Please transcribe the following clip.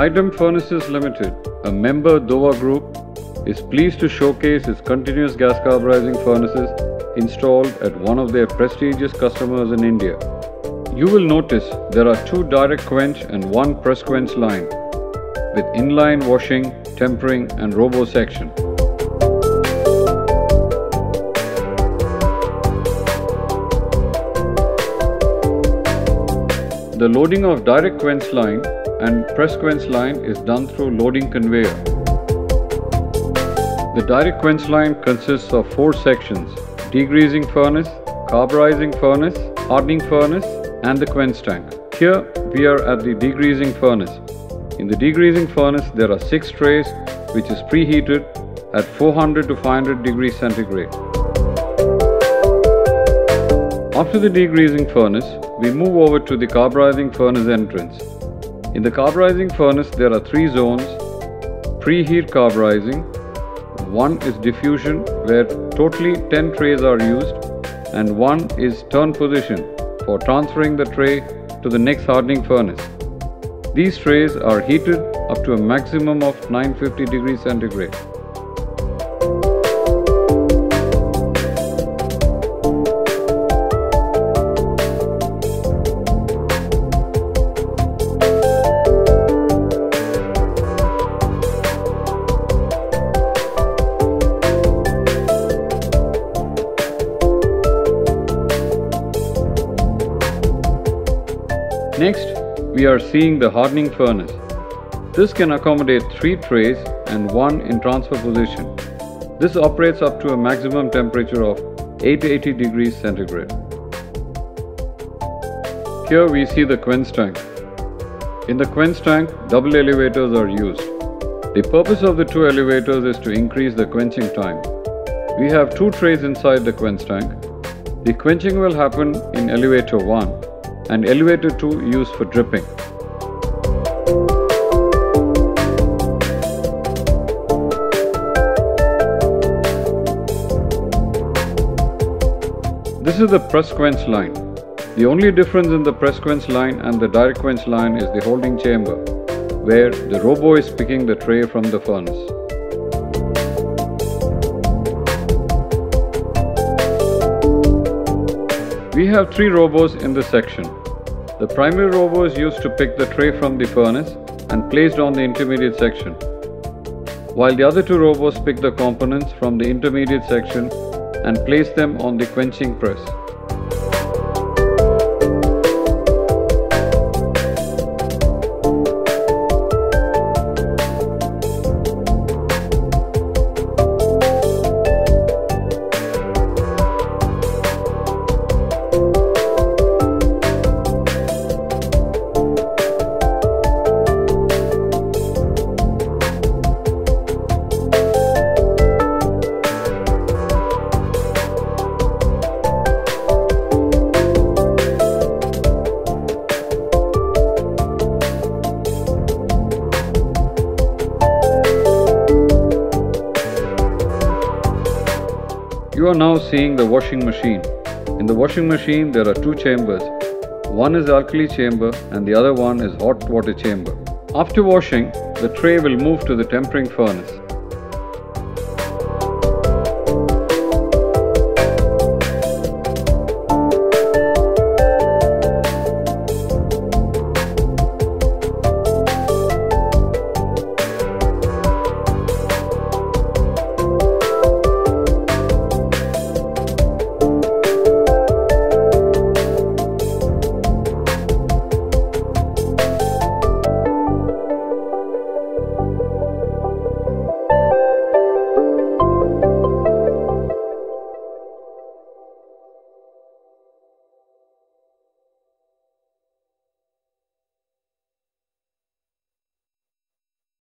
Item Furnaces Limited, a member Dowa group, is pleased to showcase its continuous gas carburizing furnaces installed at one of their prestigious customers in India. You will notice there are two direct quench and one press quench line with inline washing, tempering and robo section. The loading of direct quench line and press quench line is done through loading conveyor. The direct quench line consists of 4 sections: degreasing furnace, carburizing furnace, hardening furnace and the quench tank. Here we are at the degreasing furnace. In the degreasing furnace there are 6 trays which is preheated at 400 to 500 degrees centigrade. After the degreasing furnace, we move over to the carburizing furnace entrance. In the carburizing furnace there are 3 zones: preheat carburizing, one is diffusion where totally 10 trays are used, and one is turn position for transferring the tray to the next hardening furnace. These trays are heated up to a maximum of 950 degrees centigrade. Next, we are seeing the hardening furnace. This can accommodate 3 trays and 1 in transfer position. This operates up to a maximum temperature of 880 degrees centigrade. Here we see the quench tank. In the quench tank, double elevators are used. The purpose of the 2 elevators is to increase the quenching time. We have 2 trays inside the quench tank. The quenching will happen in elevator 1 and elevator 2 used for dripping. This is the press quench line. The only difference in the press quench line and the direct quench line is the holding chamber, where the robo is picking the tray from the furnace. We have 3 robos in this section. The primary robo is used to pick the tray from the furnace and placed on the intermediate section, while the other 2 robos pick the components from the intermediate section and place them on the quenching press. You are now seeing the washing machine. In the washing machine there are 2 chambers. One is alkali chamber and the other one is hot water chamber. After washing, the tray will move to the tempering furnace.